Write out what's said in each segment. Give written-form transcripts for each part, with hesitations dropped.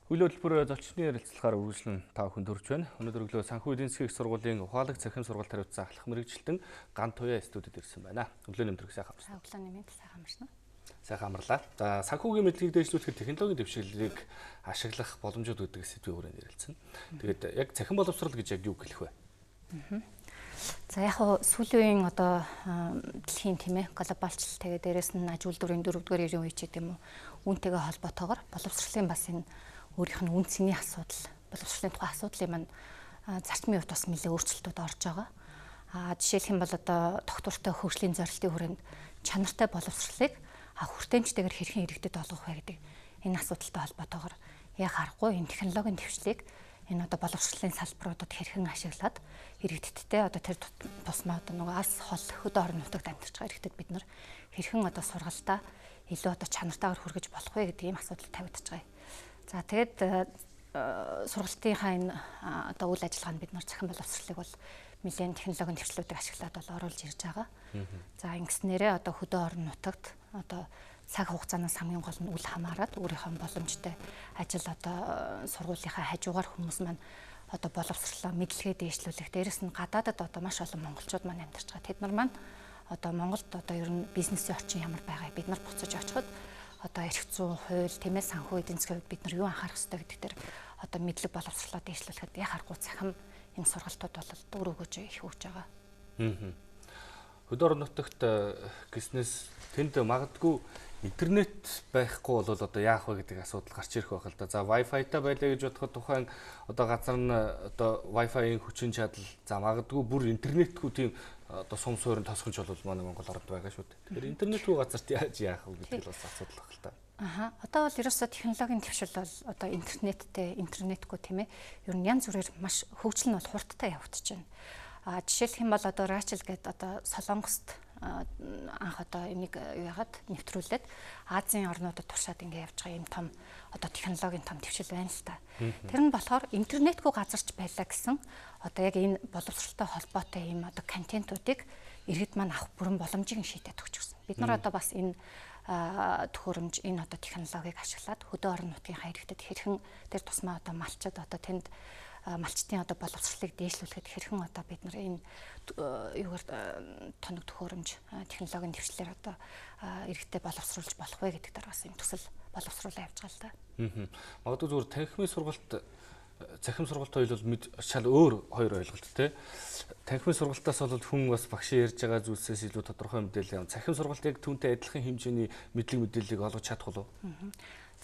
Үйл хөдлөлбөр зочны ярилцлагаар үргэлжлэн та бүхэнд хүрч байна. Өнөөдөр өглөө санхүү эдийн засгийн их сургуулийн ухаалаг цахим сургалт хариуцсан ахлах мэрэгчлэн Ган Туяа студид ирсэн байна. Өглөө нэмтрэг сайхан амарсан. Өглөө нэмээд сайхан амарсан. Сайхан амарлаа. За санхүүгийн мэдлэгийг дэвшлүүлэхэд технологийн дэвшилийг ашиглах боломжууд үүдэх сэдвийн хүрээнд ярилцсан. Тэгээд яг цахим боловсрол гэж яг юу гэлэх вэ? За яг хуу сүүлийн одоо дэлхийн тийм ээ глобалчлал тэгээд дээрэс нь аж үйлдвэрийн 4-р эрийн үе ч гэдэг юм уу үүнтэйгээ холбоотойгоор боловсролын бас энэ өөрийнх нь үн цэний асуудал, боловсролын тухай асуудлын маань зарчмын хувьд бас нэлээд өөрчлөлтүүд орж байгаа. Жишээлх юм бол одоо тогтвортой хөгжлийн зорилтын хүрээнд чанартай боловсролыг хүртээмжтэйгээр хэрхэн иргэдэд олгох вэ гэдэг энэ асуудалтай холбоотойгоор яг харахгүй энэ технологийн дэвшлиг энэ одоо боловсролын салбаруудад хэрхэн ашиглаад иргэддтэй одоо тэр тусмаа одоо нөгөө алс хол хөдөө орон нутагт амьдарч байгаа иргэдэд бид нар хэрхэн одоо сургалтаа илүү одоо чанартайгаар хүргэж болох вэ гэдэг ийм асуудал тавигдаж байгаа. За тэгээд сургалтынхаа энэ одоо үйл ажиллагаанд бид нар цахим боловсролыг бол нэлээд технологийн дэвшлүүдийг ашиглаад бол оруулж ирж байгаа. За ингэснээрээ одоо хөдөө орон нутагт одоо цаг хугацаанаас хамгийн гол нь үл хамааран өөрийнхөө боломжтой ажил одоо сургуулийнхаа хажуугаар хүмүүс маань одоо боловсрлоо мэдлэгээ дээшлүүлэх дээрэс нь гадаадад одоо маш олон монголчууд маань амьдарч байгаа. Тэд нар маань одоо Монголд одоо ер нь бизнесийн орчин ямар байгааг бид нар буцаж очиход одоо эрх зүйн хууль тийм ээ санхүү эдийн засгийн хувьд бид нар юу анхаарах ёстой гэдэг дээр одоо мэдлэг боловсрлоо дээшлүүлэхэд яг харахгүй цахим энэ сургалтууд бол дүр өгөөж их өгж байгаа. Хөдөө орон нутагт гиснээс тэнд магадгүй интернет байхгүй бол одоо яах вэ гэдэг асуудал гарч ирэх байх л да. За Wi-Fi-та байлаа гэж бодоход тухайн одоо газар нь одоо Wi-Fi-ийн хүчин чадал за магадгүй бүр интернетгүй тийм одоо сум суурин тосгонч бол манай Монгол орнд байгаа шүү дээ. Тэгэхээр интернетгүй газарт яаж яах вэ гэдэг л бас асуудал баг л та. Одоо бол ерөөсөө технологийн дэвшил бол одоо интернетгүй тийм ээ. Ер нь янз бүрээр маш хөгжил нь бол хурдтай явагдаж байна. Жишээлх юм бол одоо Rachel гэдэг одоо Солонгост анх одоо энийг яагаад нэвтрүүлээд Азийн орнуудад туршаад ингэ явж байгаа юм том одоо технологийн том дэвшил байна л та. Тэр нь болохоор интернетгүй газарч байлаа гэсэн одоо яг энэ боловсролтой холбоотой юм одоо контентуудыг иргэд маань авах бүрэн боломжийг шийдээд өгч гисэн. Бид нар одоо бас энэ төхөөрөмж энэ одоо технологиг ашиглаад хөдөө орон нутгийн иргэдэд хэрхэн тэр тусмаа одоо малчид одоо тэнд малчтын одоо боловсролыг дээшлүүлэхэд хэрхэн одоо бид нар энэ юугаар тоног төхөөрөмж технологийн дэвшлэлээр одоо иргэдэд боловсруулж болох вэ гэдэг дээр бас юм төсөл боловсруулаа явж байгаа л да. Магадгүй зүгээр танхимын сургалт цахим сургалт хоёул бол шал өөр хоёр ойлголт тий. Танхимын сургалтаас бол хүн бас багшийн ярьж байгаа зүйлсээс илүү тодорхой мэдээлэл авна. Цахим сургалт яг түүнтэй адилхан хэмжээний мэдлэг мэдээллийг олгож чадах уу?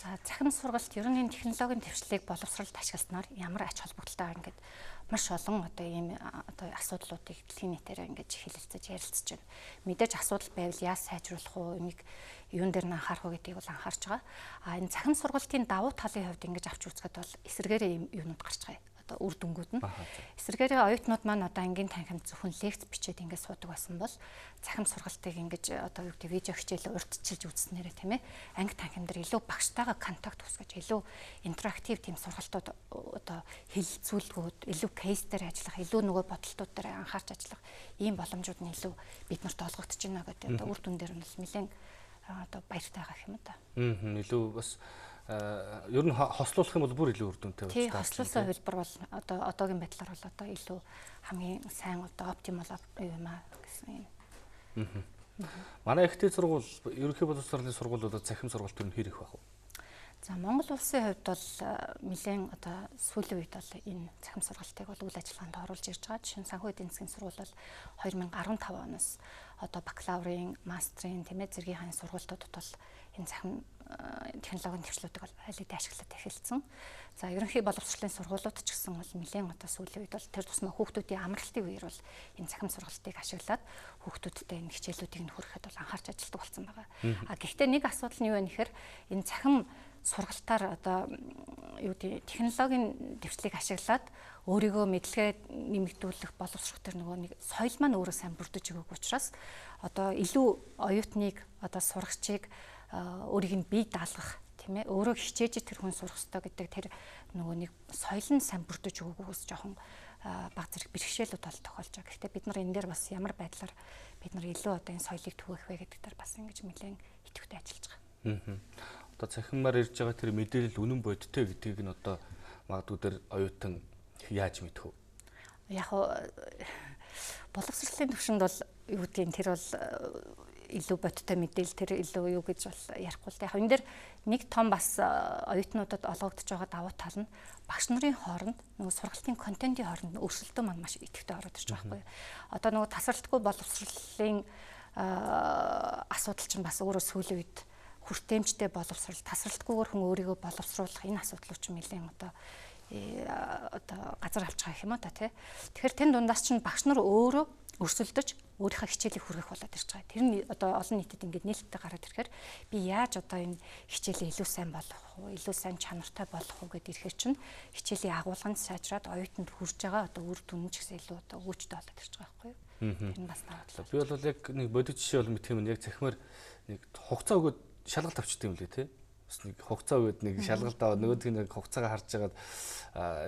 За цахим сургалт ер нь энэ технологийн дэвшлиг боловсролд ашигласнаар ямар ач холбогдолтой ингээд маш олон одоо ийм одоо асуудлуудыг дэлхийн нийтээр ингээд хэлэлцэж ярилцж байна. Мэдээж асуудал байвал яаж сайжруулах уу энийг юун дээр нь анхаарах уу гэдгийг бол анхаарч байгаа. Энэ цахим сургалтын давуу талын хувьд ингээд авч үзэхэд бол эсэргээрээ ийм юунууд гарч байгаа. Одоо үр дүнгууд нь эсэргээрээ оюутнууд маань одоо ангийн танхимд зөвхөн лекц бичээд ингээд суудаг байсан бол цахим сургалтыг ингээд одоо юу гэдэг видео хичээл урьдчилж үзснээрээ тийм ээ анги танхим дээр илүү багштайгаа контакт үүсгэж илүү интерактив тийм сургалтууд одоо хэлэлцүүлгүүд илүү кейс дээр ажиллах илүү нөгөө бодолтууд дээр анхаарч ажиллах ийм боломжууд нь илүү бид нарт олгогдож байна гэдэг одоо үр дүн дээр нь нэлээд одоо баяртай байгаа юм да. Илүү бас ер нь хослуулах юм бол бүр илүү үр дүнтэй байна. Тийм, хослуулсан хувилбар бол одоо одоогийн байдлаар бол одоо илүү хамгийн сайн одоо оптимал юм аа гэсэн юм. Манай ихтэй сургууль ерөнхий боловсролын сургуулиудад цахим сургалт ер нь хэр их байх вэ? За Монгол улсын хувьд бол нэлээд одоо сүүлийн үед бол энэ цахим сургалтыг бол үйл ажиллагаанд оруулж ирж байгаа. Жишээ нь санхүү эдийн засгийн сургууль бол 2015 оноос одоо бакалаврын, мастрын, тийм ээ зэргийн хааны сургуулиудад бол энэ цахим технологийн дэвшлүүдийг бол аль хэдийн ашиглаад эхэлсэн. За ерөнхий боловсролын сургуулиуд ч гэсэн бол нэлээд одоо сүүлийн үед бол тэр тусмаа хүүхдүүдийн амралтын үеэр бол энэ цахим сургалтыг ашиглаад хүүхдүүдтэй энэ хичээлүүдийг нь хүргэхэд бол анхаарч ажилладаг болсон байгаа. Гэхдээ нэг асуудал нь юу вэ гэхээр энэ цахим сургалтаар одоо юу гэдэг технологийн дэвшлиг ашиглаад өөрийгөө мэдлэгээ нэмэгдүүлэх боловсрох төр нөгөө нэг соёл маань өөрөө сайн бүрдэж өгөөг учраас одоо илүү оюутныг одоо сурагчийг өөрийг нь бие даалгах тийм ээ өөрөө хичээж тэр хүн сурах ёстой гэдэг тэр нөгөө нэг соёл нь сайн бүрдэж өгөхөөс жоохон баг зэрэг бэрхшээлүүд бол тохиолж байгаа. Гэхдээ бид нар энэ дээр бас ямар байдлаар бид нар илүү одоо энэ соёлыг түгээх вэ гэдэг дээр бас ингэж нэлээд идэвхтэй ажиллаж байгаа. одоо цахимаар ирж байгаа тэр мэдээлэл үнэн бодтой гэдгийг нь одоо магадгүй тэр оюутан яаж мэдэх вэ? Яг боловсролын төвшөнд бол юу гэдгийг тэр бол илүү бодтой мэдээлэл тэр илүү юу гэж бол ярихгүй л. Яг энэ дэр нэг том бас оюутнуудад олгогдож байгаа давуу тал нь багш нарын хооронд нөгөө сургалтын контентын хооронд өрсөлдөө маань маш идэвхтэй ороод ирж байгаа байхгүй юу. Одоо нөгөө тасралтгүй боловсролын асуудал чинь бас өөрөө сүүлийн үед хүртээмжтэй боловсрол тасралтгүйгээр хүн өөрийгөө боловсруулах энэ асуудал чинь нэлээд одоо газар авч байгаа юм уу та тий. Тэгэхээр тэн дундаас чинь багш нар өөрөө өрсөлдөж өөрийнхөө хичээлийг хүргэх болоод ирж байгаа. Тэр нь одоо олон нийтэд ингээд нээлттэй гараад ирэхээр би яаж одоо энэ хичээлээ илүү сайн болгох вэ? Илүү сайн чанартай болгох уу гэдээ ирэхээр чинь хичээлийн агуулганд сайжраад оюутанд хүрж байгаа одоо үр дүн ч гэсэн илүү одоо өгөөжтэй болоод ирж байгаа байхгүй юу? Тэр нь бас таатлаа. Би бол яг нэг бодит жишээ бол мэдх юм яг цахимаар нэг хугацаа өгөөд шалгалт авчдаг юм лээ тий. Нэг хугацаа өгөөд нэг шалгалт аваад нөгөөдгийг нэг хугацаагаа харж байгаад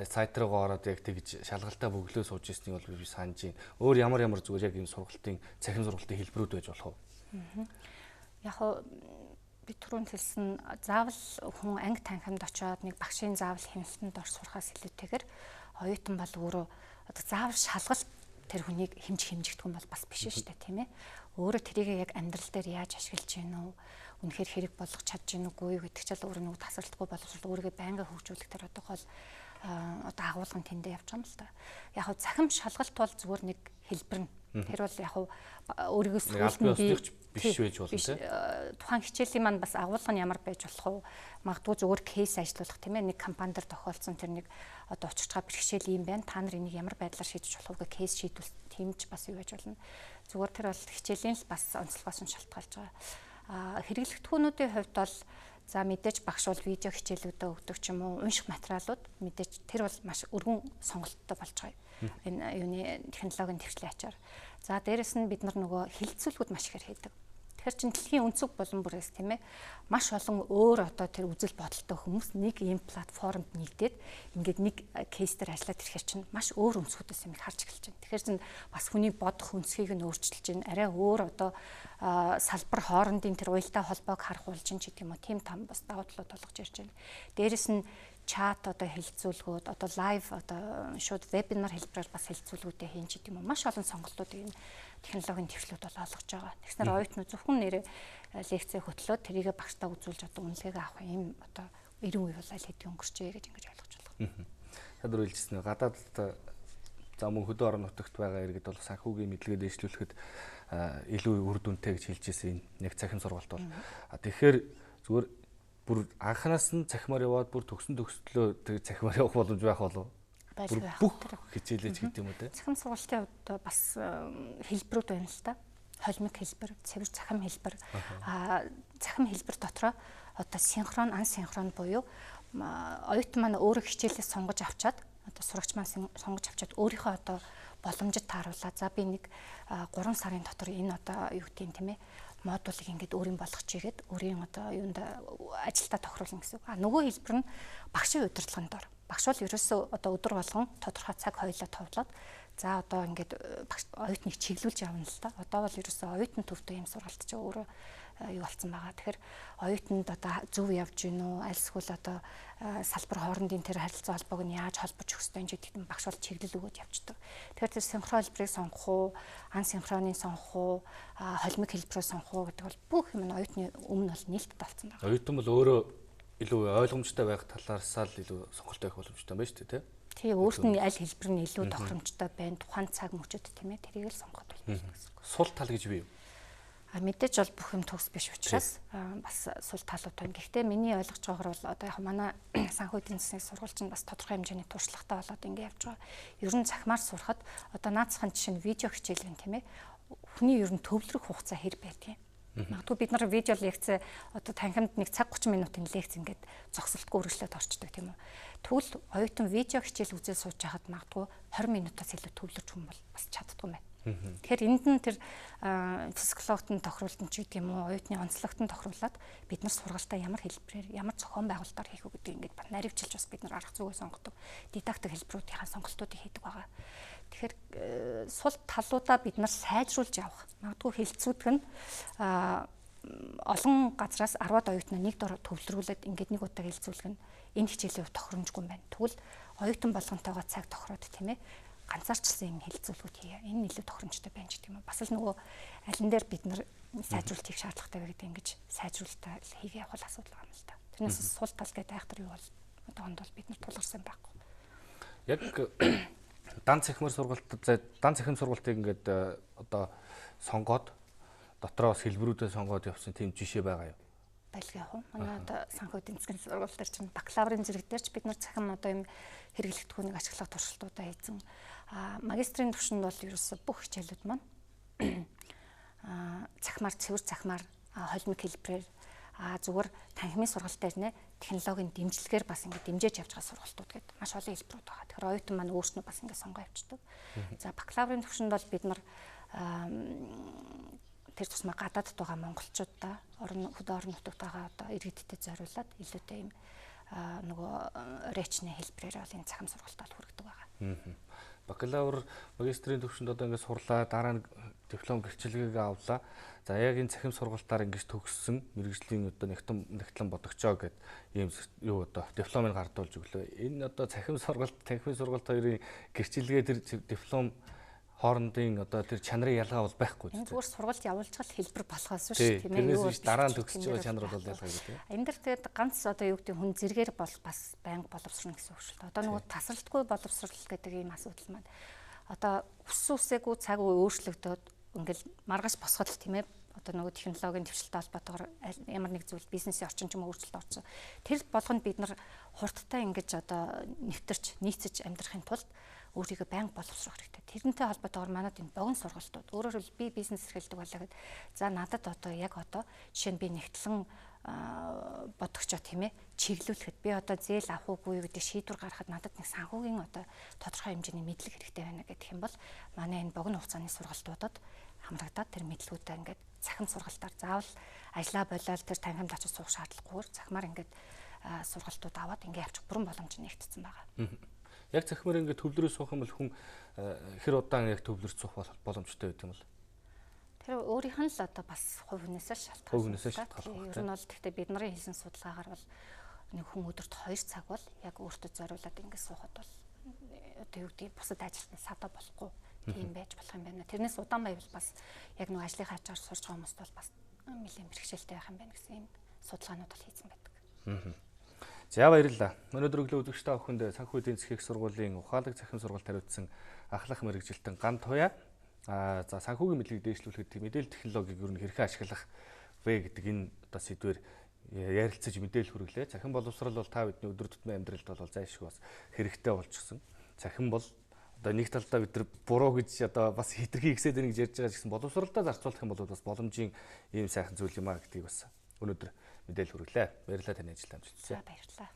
сайт руугаа ороод яг тэгж шалгалтаа бөглөө сууж ирснийг бол би санаж байна. Өөр ямар зүгээр яг энэ сургалтын цахим сургалтын хэлбэрүүд байж болох уу? Яг би түрүүнд хэлсэн заавал хүн анги танхимд очиод нэг багшийн заавал хяналтанд ор сурахаас илүүтэйгээр оюутан бол өөрөө одоо заавал шалгалт тэр хүнийг хэмжигдэх юм бол бас биш шүү дээ тийм ээ. Өөрөө тэрийг яг амьдрал дээр яаж ашиглаж гин үү? Үнэхээр хэрэг болгож чадж гин үгүй юу гэдэг чил өөрөө нэг тасралтгүй боловсрол өөрийгөө байнга хөгжүүлэх тэр одоо гол одоо агуулгын тэндээ явж байгаа юм л та. Яг хөө цахим шалгалт бол зүгээр нэг хэлбэр нь. Тэр бол яг хөө өөрийгөө сүүлд нь биш байж болно тийм. Тухайн хичээлийн маань бас агуулга нь ямар байж болох вэ? Магадгүй зүгээр кейс ажиллуулах тийм ээ. Нэг компани дээр тохиолдсон тэр нэг одоо учирч байгаа бэрхшээл юм байна. Та нар энийг ямар байдлаар шийдэж болох вэ? Кейс шийдвэл тэмж бас юу байж болно. Зүгээр тэр бол хичээлийн л бас онцлогоос нь шалтгаалж байгаа. Хэрэглэгдэхүүнүүдийн хувьд бол за мэдээж багш бол видео хичээлүүдээ өгдөг ч юм уу, унших материалууд мэдээж тэр бол маш өргөн сонголттой болж байгаа. Энэ юуны технологийн төвчлэн ачаар. За дээрэс нь бид нар нөгөө хилцүүлгүүд маш ихээр хийдэг. Тэгэхээр чин дэлхийн өнцөг болон бүрээс тийм ээ маш олон өөр одоо тэр үзэл бодолтой хүмүүс нэг ийм платформд нийлдээд ингээд нэг кейс дээр ажиллаад ирэхээр чин маш өөр өнцгүүдээс юм харж эхэлж байна. Тэгэхээр чин бас хүний бодох өнцгийг нь өөрчилж байна. Арай өөр одоо салбар хоорондын тэр уялдаа холбоог харах болж чинь ч гэдэг юм уу. Тийм том бас давуу талууд болгож ирж байна. Дээрэс нь чат одоо хэлэлцүүлгүүд одоо лайв одоо шууд вебинар хэлбэрээр бас хэлэлцүүлгүүдээ хийн ч гэдэг юм уу. Маш олон сонголтуудыг энэ технологийн төвчлүүд бол олгож байгаа. Тэгснээр оюутнууд зөвхөн нэрээ лекцээ хөтлөөд тэрийгэ багштаа үзүүлж одоо үнэлгээгээ авах юм одоо 90% бол аль хэдийн өнгөрчээ гэж ингэж ойлгож байна. Садар хэлжсэн гадаад за мөн хөдөө орон нутагт байгаа иргэд бол санхүүгийн мэдлэгээ дэвшлүүлэхэд илүү үр дүнтэй гэж хэлж ирсэн нэг цахим сургалт бол. Тэгэхээр зүгээр бүр анханаас нь цахимаар яваад бүр төгслөө тэг цахимаар явах боломж байх болов. Бүх хичээлэж гэдэг юм уу те. Цахим сургалтын хувьд бас хэлбэрүүд байна л та. Холимог хэлбэр, цэвэр цахим хэлбэр. Цахим хэлбэр дотроо одоо синхрон, асинхрон буюу оюутан маань өөрөө хичээлээс сонгож авчаад одоо сурагч маань сонгож авчаад өөрийнхөө одоо боломжид тааруулаад за би нэг 3 сарын дотор энэ одоо юу гэдэг юм тийм ээ модулыг ингээд өөрийн болгож игээд өөрийн одоо юунд ажилдаа тохируулна гэсэн үг. Нөгөө хэлбэр нь багшийн удирдлагын дор. Багш бол ерөөсөө одоо өдөр болгон тодорхой цаг хоёлоо товлоод за одоо ингээд оюутныг чиглүүлж явна л та. Одоо бол ерөөсөө оюутан төвтэй юм сургалт чи өөрөө юу болсон байгаа. Тэгэхээр оюутанд одоо зөв явж гин үү? Аль эсвэл одоо салбар хоорондын тэр харилцаа холбоог нь яаж холбож өгөх ёстой гэдэг нь багш бол чиглэл өгөөд явждаг. Тэгэхээр тэр синхрон хэлбэрийг сонгох уу, асинхроныг сонгох уу, холимог хэлбэрийг сонгох уу гэдэг бол бүх юм нь оюутны өмнө бол нээлттэй болсон байна. Оюутан бол өөрөө илүү ойлгомжтой байх талаасаа л илүү сонголттой байх боломжтой байна шүү дээ, тий, өөрт нь аль хэлбэр нь илүү тохиромжтой байна, тухайн цаг мөчөд тийм ээ, тэрийг л сонгоход болно гэсэн. Сул тал гэж бий юу? Мэдээж бол бүх юм төгс биш учраас бас сул талууд байна. Гэхдээ миний ойлгож байгаагаар бол одоо яг манай санхүү эдийн засгийн сургууль чинь бас тодорхой хэмжээний туршлагатай болоод ингэ явж байгаа. Ер нь цахимаар сурахад одоо наацхан жишээ нь видео хичээл байна тийм ээ. Хүний ер нь төвлөрөх хугацаа хэр байдгийг. Магадгүй бид нар видео лекц одоо танхимд нэг цаг 30 минутын лекц ингээд зогсолтгүй үргэлжлээд орчдөг тийм үү. Тэгвэл оюутан видео хичээл үзээд сууж байхад магадгүй 20 минутаас илүү төвлөрч хүн бол бас чаддгүй байна. Тэгэхээр энд нь тэр психологтын тохируултын ч гэдэг юм уу оюутны онцлогтон тохируулаад бид нар сургалтаа ямар хэлбэрээр ямар зохион байгуулалтаар хийх үү гэдэг ингээд наривчилж бас бид нар арга зүгээ сонгодог дидактик хэлбэрүүдийн сонголтуудыг хийдэг байгаа. Тэгэхээр сул талуудаа бид нар сайжруулж явах. Магадгүй хэлцүүдг нь олон газраас 10-аад оюутнаа нэг дор төвлөрүүлээд ингээд нэг удаа хилцүүлэх нь энэ хичээлийн тохиромжгүй юм байна. Тэгвэл оюутан болгонтойгоо цаг тохироод тийм ээ ганцаарчлсан юм хилцүүлгүүд хийе. Энэ илүү тохиромжтой байна ч тийм үү. Бас л нөгөө алин дээр бид нар сайжруулалт хийх шаардлагатай вэ гэдэг ингэж сайжруулалтаа хийгээ явах асуудал байгаа юм л да. Тэрнээс сул тал гэдэг айхтар юу бол одоонд бол бид нар тулгарсан байхгүй. Яг дан цахимар сургалтыг ингээд одоо сонгоод дотроо бас хэлбэрүүдэд сонгоод явсан тийм жишээ байгаа юу? Байлгаа яг. Манай одоо санхүү эдийн засгийн сургууль дээр чинь бакалаврын зэрэг дээр ч бид нар цахим одоо юм хэрэглэгдэхүүнийг ашиглах туршилтуудаа хийсэн. Магистрийн түвшинд бол ерөөсө бүх хичээлүүд маань цахимаар цэвэр цахимаар холимог хэлбэрээр зүгээр танхимын сургалт дээр нэ технологийн дэмжлэгээр бас ингэ дэмжиж явж байгаа сургалтууд гэдэг маш олон хэлбэрүүд байгаа. Тэгэхээр оюутан маань өөрснөө бас ингэ сонгоо явчихдаг. За бакалаврын түвшинд бол бид нар тэр тусмаа гадаадд байгаа монголчуудаа хөдөө орон нутагт байгаа одоо иргэдтэй зориулаад илүүтэй юм нөгөө речны хэлбэрээр бол энэ цахим сургалтад хүргэдэг байгаа. Бакалавр, магистрийн түвшинд одоо ингээд сурлаа, дараа нь диплом гэрчлэгээ авлаа. За яг энэ цахим сургалтаар ингэж төгссөн мэргэжлийн одоо нэгтлэн бодогчоо гэдэг ийм юу одоо дипломыг гардуулж өглөө. Энэ одоо цахим сургалт, танхимын сургалт хоёрын гэрчлэгээ тэр диплом хоорондын одоо тэр чанарын ялгаа бол байхгүй тийм. Зүгээр сургалт явуулж гал хэлбэр болохоос шүү тийм ээ. Юу дараа нь төгсөж байгаа чанар бол ялгаа гэдэг. Энэ дэр тэгээд ганц одоо юу гэдэг хүн зэрэгээр бол бас байнга боловсрно гэсэн үг шүү дээ. Одоо нөгөө тасралтгүй боловсрол гэдэг ийм асуудал маань одоо өссөн үсээгүй цаг үе өөрчлөгдөд ингээл маргааш босгоод тийм ээ. Одоо нөгөө технологийн дэвшилтэй холбоотойгоор ямар нэг зүйл бизнесийн орчин ч юм уу өөрчлөлт орсон. Тэр болгонд бид нар хурдтай ингэж одоо нэвтэрч нийцэж амьдрахын тулд өөрийгөө байнга боловсрох хэрэгтэй. Тэрнтэй холбоотойгоор манад энэ богино сургалтууд өөрөөр хэлбэл би бизнес эрхэлдэг байлаа гэхэд за надад одоо яг одоо жишээ нь би нэгтлэн бодогчоо тийм ээ чиглүүлэхэд би одоо зээл авах уугүй гэдэг шийдвэр гаргахад надад нэг санхүүгийн одоо тодорхой хэмжээний мэдлэг хэрэгтэй байна гэх юм бол манай энэ богино хугацааны сургалтуудад хамрагдаад тэр мэдлгүүдээ ингээд цахим сургалтаар заавал ажиллаа болоод тэр танхимд очиж суух шаардлагагүйгээр цахимаар ингээд сургалтууд аваад ингээд явчих бүрэн боломж нэгтсэн байгаа. Яг цахимаар ингээд төвлөрөө суух юм бол хүн хэр удаан яг төвлөрч суух боломжтой байдаг юм бол тэр өөрийнх нь л одоо бас хувь хүнээсээ шалтгаалсан. Ер нь бол гэхдээ бидний хийсэн судалгаагаар бол нэг хүн өдөрт 2 цаг бол яг өөртөө зориулаад ингээд суухад бол одоо юу гэдэг бусад ажилтнаа садаа болохгүй тийм байж болох юм байна. Тэрнээс удаан байвал бас яг нэг ажлын хажаар сурж байгаа хүмүүст бол бас нэлээд бэрхшээлтэй байх юм байна гэсэн юм судалгаанууд бол хийсэн байдаг. За баярлалаа. Өнөөдөр өглөө үзэгчтэй охинд санхүү эдийн засгийн их сургуулийн ухаалаг цахим сургалт хариуцсан ахлах мэрэгжилтэн Ган Туяа за санхүүгийн мэдлэгийг дээшлүүлэхэд мэдээлэл технологиг ер нь хэрхэн ашиглах вэ гэдэг энэ одоо сэдвээр ярилцаж мэдээлэл хүргэлээ. Цахим боловсрол бол та бидний өдөр тутмын амьдралд бол зайлшгүй бас хэрэгтэй болчихсон. Цахим бол одоо нэг талдаа бид нар буруу гэж одоо бас хитрхи ихсээд байна гэж ярьж байгаа гэсэн боловсролтой зарцуулах юм бол бас боломжийн ийм сайхан зүйл юм а гэдгийг бас өнөөдөр мэдээлэл хүргэлээ. Баярлалаа таны ажилд амжилт хүсье. Баярлалаа.